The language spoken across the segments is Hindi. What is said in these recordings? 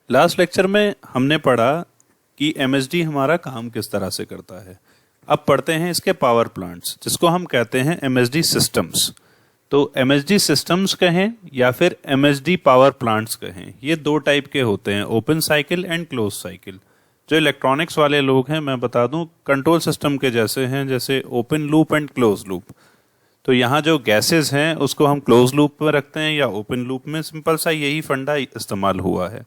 लास्ट लेक्चर में हमने पढ़ा कि एमएसडी हमारा काम किस तरह से करता है। अब पढ़ते हैं इसके पावर प्लांट्स, जिसको हम कहते हैं एमएसडी सिस्टम्स। तो एमएसडी सिस्टम्स कहें या फिर एमएसडी पावर प्लांट्स कहें, ये दो टाइप के होते हैं, open cycle and close cycle. जो इलेक्ट्रॉनिक्स वाले लोग हैं, मैं बता दूं, कंट्रोल सिस्टम के जैसे हैं, जैसे open loop and close loop. तो यहाँ जो गैसेस हैं उसको हम क्लोज लूप में रखते हैं या ओपन लूप में, सिंपल सा यही फंडा इस्तेमाल हुआ है।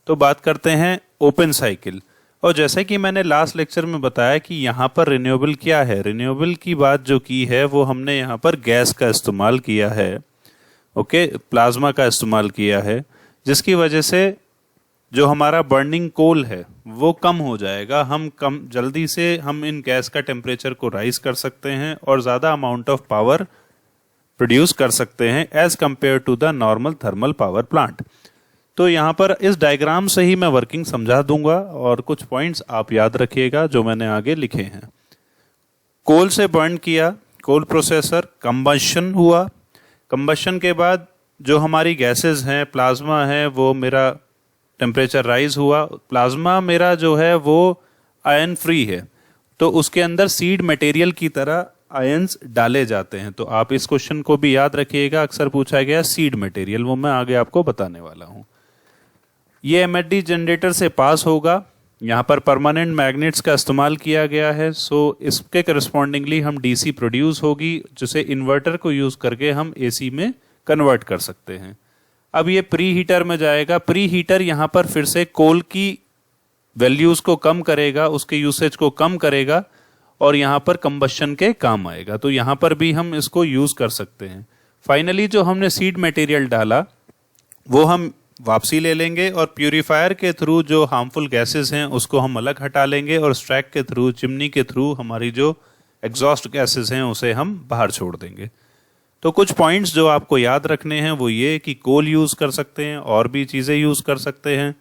तो बात करते हैं ओपन साइकिल। और जैसे कि मैंने लास्ट लेक्चर में बताया कि यहाँ पर रिन्यूएबल क्या है, रिन्यूएबल की बात जो की है वो हमने यहाँ पर गैस का इस्तेमाल किया है, ओके, प्लाज्मा का इस्तेमाल किया है, जिसकी वजह से जो हमारा बर्निंग कोल है वो कम हो जाएगा। हम कम जल्दी से हम इन गैस का टेम्परेचर को राइज कर सकते हैं और ज़्यादा अमाउंट ऑफ पावर प्रोड्यूस कर सकते हैं as compare to the normal thermal power plant. तो यहाँ पर इस डायग्राम से ही मैं वर्किंग समझा दूंगा और कुछ पॉइंट्स आप याद रखिएगा जो मैंने आगे लिखे हैं। कोल से बर्न किया, कोल प्रोसेसर, कंबशन हुआ। कंबशन के बाद जो हमारी गैसेस हैं, प्लाज्मा है, वो मेरा टेम्परेचर राइज हुआ। प्लाज्मा मेरा जो है वो आयन फ्री है, तो उसके अंदर सीड मटेरियल की तरह आयंस डाले जाते हैं। तो आप इस क्वेश्चन को भी याद रखिएगा, अक्सर पूछा गया सीड मटेरियल, वो मैं आगे आपको बताने वाला हूँ। ये एमएसडी जनरेटर से पास होगा। यहाँ पर परमानेंट मैग्नेट्स का इस्तेमाल किया गया है, सो इसके करस्पॉन्डिंगली हम डीसी प्रोड्यूस होगी, जिसे इन्वर्टर को यूज करके हम एसी में कन्वर्ट कर सकते हैं। अब ये प्री हीटर में जाएगा। प्री हीटर यहाँ पर फिर से कोल की वैल्यूज को कम करेगा, उसके यूसेज को कम करेगा और यहाँ पर कंबशन के काम आएगा। तो यहाँ पर भी हम इसको यूज कर सकते हैं। फाइनली जो हमने सीड मटेरियल डाला वो हम वापसी ले लेंगे और प्यूरीफायर के थ्रू जो हार्मफुल गैसेस हैं उसको हम अलग हटा लेंगे और स्ट्रैक के थ्रू, चिमनी के थ्रू हमारी जो एग्जॉस्ट गैसेस हैं उसे हम बाहर छोड़ देंगे। तो कुछ पॉइंट्स जो आपको याद रखने हैं वो ये कि कोल यूज कर सकते हैं और भी चीज़ें यूज कर सकते हैं।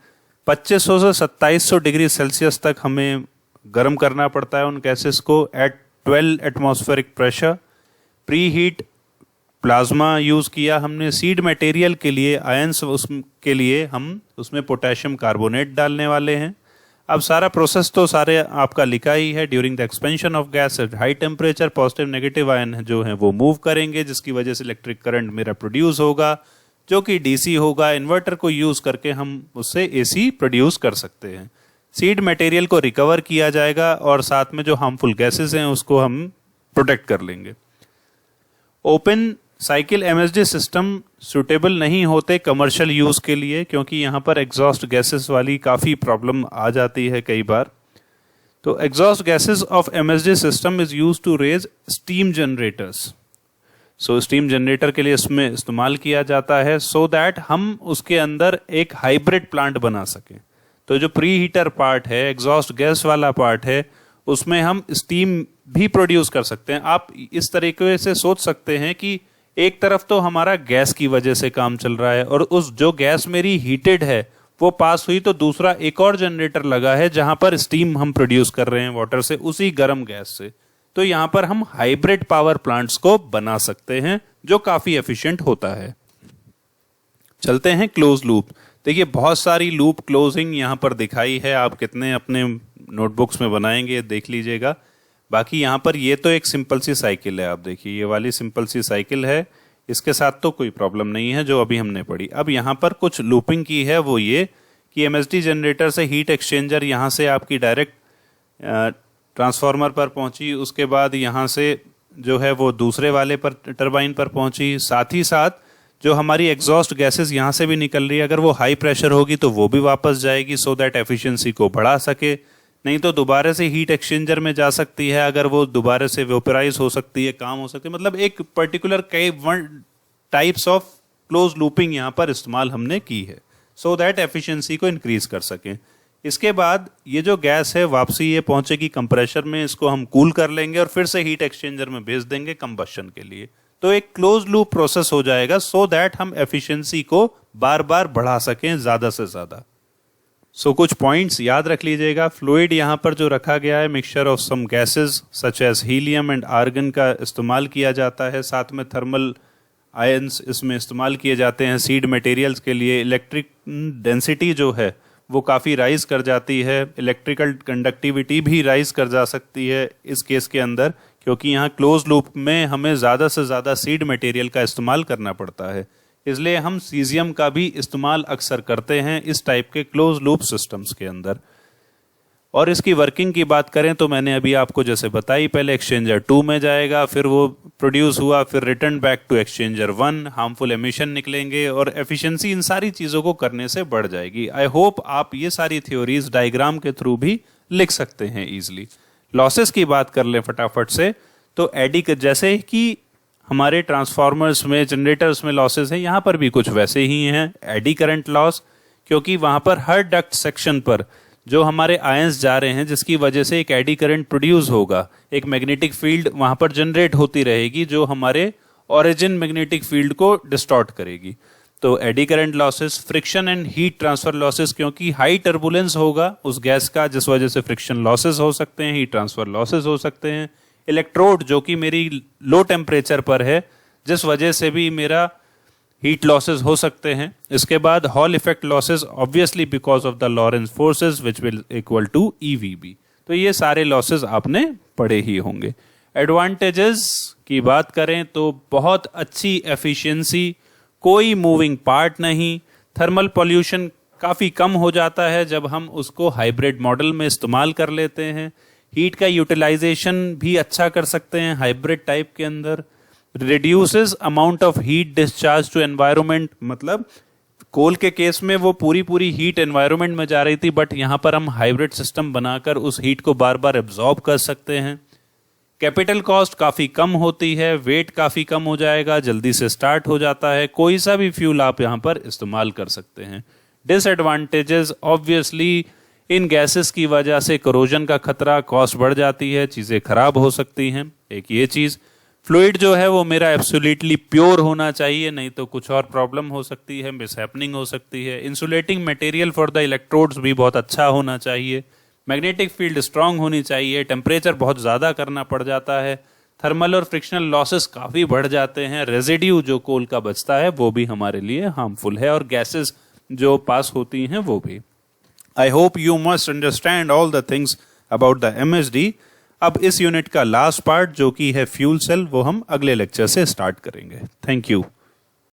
2500 से 2700 डिग्री सेल्सियस तक हमें गर्म करना पड़ता है उन गैसेस को at 12 atmospheric pressure. Pre heat plasma use किया हमने। सीड मटेरियल के लिए आयंस, उसके लिए हम उसमें पोटेशियम कार्बोनेट डालने वाले हैं। अब सारा प्रोसेस तो सारे आपका लिखा ही है। During the expansion of gas at high temperature positive negative ion जो है वो मूव करेंगे, जिसकी वजह से इलेक्ट्रिक करंट मेरा प्रोड्यूस होगा जो कि डीसी होगा। इन्वर्टर को यूज करके हम उससे एसी प्रोड्यूस कर सकते हैं। सीड मटेरियल को रिकवर किया जाएगा और साथ में जो हार्मफुल गैसेस हैं उसको हम प्रोटेक्ट कर लेंगे। Open cycle MSD system suitable नहीं होते कमर्शियल यूज के लिए, क्योंकि यहाँ पर एग्जॉस्ट गैसेस वाली काफ़ी प्रॉब्लम आ जाती है कई बार। तो exhaust gases of MSD system is use to raise steam generators. So steam generator के लिए इसमें इस्तेमाल किया जाता है सो दैट हम उसके अंदर एक हाइब्रिड प्लांट बना सकें। तो जो प्री हीटर पार्ट है, एग्जॉस्ट गैस वाला पार्ट है, उसमें हम स्टीम भी प्रोड्यूस कर सकते हैं। आप इस तरीके से सोच सकते हैं कि एक तरफ तो हमारा गैस की वजह से काम चल रहा है और उस जो गैस मेरी हीटेड है वो पास हुई, तो दूसरा एक और जनरेटर लगा है जहां पर स्टीम हम प्रोड्यूस कर रहे हैं वाटर से, उसी गर्म गैस से। तो यहां पर हम हाइब्रिड पावर प्लांट्स को बना सकते हैं जो काफी एफिशिएंट होता है। चलते हैं क्लोज लूप। देखिए बहुत सारी लूप क्लोजिंग यहां पर दिखाई है, आप कितने अपने नोटबुक्स में बनाएंगे देख लीजिएगा। बाकी यहाँ पर ये तो एक सिंपल सी साइकिल है, आप देखिए ये वाली सिंपल सी साइकिल है, इसके साथ तो कोई प्रॉब्लम नहीं है जो अभी हमने पढ़ी। अब यहाँ पर कुछ लूपिंग की है, वो ये कि एमएसडी जनरेटर से हीट एक्सचेंजर यहाँ से आपकी डायरेक्ट ट्रांसफार्मर पर पहुँची, उसके बाद यहाँ से जो है वो दूसरे वाले पर टरबाइन पर पहुँची। साथ ही साथ जो हमारी एग्जॉस्ट गैसेस यहाँ से भी निकल रही है, अगर वो हाई प्रेशर होगी तो वो भी वापस जाएगी सो दैट एफिशिएंसी को बढ़ा सके, नहीं तो दोबारा से हीट एक्सचेंजर में जा सकती है, अगर वो दोबारा से वेपोराइज हो सकती है, काम हो सकती है। मतलब एक पर्टिकुलर कई टाइप्स ऑफ क्लोज लूपिंग यहाँ पर इस्तेमाल हमने की है सो दैट एफिशिएंसी को इंक्रीज कर सकें। इसके बाद ये जो गैस है वापसी ये पहुंचेगी कंप्रेशर में, इसको हम कूल कर लेंगे और फिर से हीट एक्सचेंजर में भेज देंगे कंबशन के लिए। तो एक क्लोज लूप प्रोसेस हो जाएगा सो दैट हम एफिशिएंसी को बार बार बढ़ा सकें ज़्यादा से ज़्यादा। सो कुछ पॉइंट्स याद रख लीजिएगा। फ्लूइड यहाँ पर जो रखा गया है, mixture of some gases such as helium and argon का इस्तेमाल किया जाता है, साथ में थर्मल आयंस इसमें इस्तेमाल किए जाते हैं सीड मटेरियल्स के लिए। इलेक्ट्रिक डेंसिटी जो है वो काफ़ी राइज कर जाती है, इलेक्ट्रिकल कंडक्टिविटी भी राइज कर जा सकती है इस केस के अंदर, क्योंकि यहाँ क्लोज लूप में हमें ज़्यादा से ज़्यादा सीड मटेरियल का इस्तेमाल करना पड़ता है, इसलिए हम सीजियम का भी इस्तेमाल अक्सर करते हैं इस टाइप के क्लोज लूप सिस्टम्स के अंदर। और इसकी वर्किंग की बात करें तो मैंने अभी आपको जैसे बताई, पहले एक्सचेंजर 2 में जाएगा, फिर वो प्रोड्यूस हुआ, फिर return back to exchanger 1, harmful emission निकलेंगे और एफिशिएंसी इन सारी चीज़ों को करने से बढ़ जाएगी। आई होप आप ये सारी थ्योरीज डायग्राम के थ्रू भी लिख सकते हैं ईजिली। लॉसेस की बात कर लें फटाफट से, तो एडी जैसे कि हमारे ट्रांसफार्मर्स में, जनरेटर्स में लॉसेस हैं, यहाँ पर भी कुछ वैसे ही हैं, एडी करंट लॉस, क्योंकि वहाँ पर हर डक्ट सेक्शन पर जो हमारे आयंस जा रहे हैं जिसकी वजह से एक एडी करंट प्रोड्यूस होगा, एक मैग्नेटिक फील्ड वहाँ पर जनरेट होती रहेगी जो हमारे ओरिजिन मैग्नेटिक फील्ड को डिस्टॉर्ट करेगी। तो eddy current losses, friction and heat transfer losses, क्योंकि हाई टर्बुलेंस होगा उस गैस का जिस वजह से फ्रिक्शन लॉसेस हो सकते हैं, हीट ट्रांसफर लॉसेस हो सकते हैं। इलेक्ट्रोड जो कि मेरी लो टेम्परेचर पर है जिस वजह से भी मेरा हीट लॉसेस हो सकते हैं। इसके बाद Hall effect losses, obviously because of the Lorentz forces which will equal to EVB. तो ये सारे लॉसेस आपने पढ़े ही होंगे। एडवांटेजेस की बात करें तो बहुत अच्छी एफिशिएंसी, कोई मूविंग पार्ट नहीं, थर्मल पॉल्यूशन काफ़ी कम हो जाता है जब हम उसको हाइब्रिड मॉडल में इस्तेमाल कर लेते हैं, हीट का यूटिलाइजेशन भी अच्छा कर सकते हैं हाइब्रिड टाइप के अंदर, reduces amount of heat discharge to environment, मतलब कोल के केस में वो पूरी हीट एनवायरनमेंट में जा रही थी, बट यहाँ पर हम हाइब्रिड सिस्टम बनाकर उस हीट को बार बार एब्जॉर्ब कर सकते हैं। कैपिटल कॉस्ट काफ़ी कम होती है, वेट काफ़ी कम हो जाएगा, जल्दी से स्टार्ट हो जाता है, कोई सा भी फ्यूल आप यहाँ पर इस्तेमाल कर सकते हैं। डिसएडवांटेजेस, ऑब्वियसली इन गैसेस की वजह से करोजन का खतरा, कॉस्ट बढ़ जाती है, चीज़ें खराब हो सकती हैं, एक ये चीज़। फ्लूइड जो है वो मेरा एब्सोल्युटली प्योर होना चाहिए, नहीं तो कुछ और प्रॉब्लम हो सकती है, मिसहैपनिंग हो सकती है। Insulating material for the electrodes भी बहुत अच्छा होना चाहिए, मैग्नेटिक फील्ड स्ट्रांग होनी चाहिए, टेम्परेचर बहुत ज़्यादा करना पड़ जाता है, थर्मल और फ्रिक्शनल लॉसेस काफ़ी बढ़ जाते हैं, रेजिड्यू जो कोल का बचता है वो भी हमारे लिए हार्मफुल है, और गैसेस जो पास होती हैं वो भी। I hope you must understand all the things about the MSD. अब इस यूनिट का लास्ट पार्ट जो कि है फ्यूल सेल, वो हम अगले लेक्चर से स्टार्ट करेंगे। Thank you.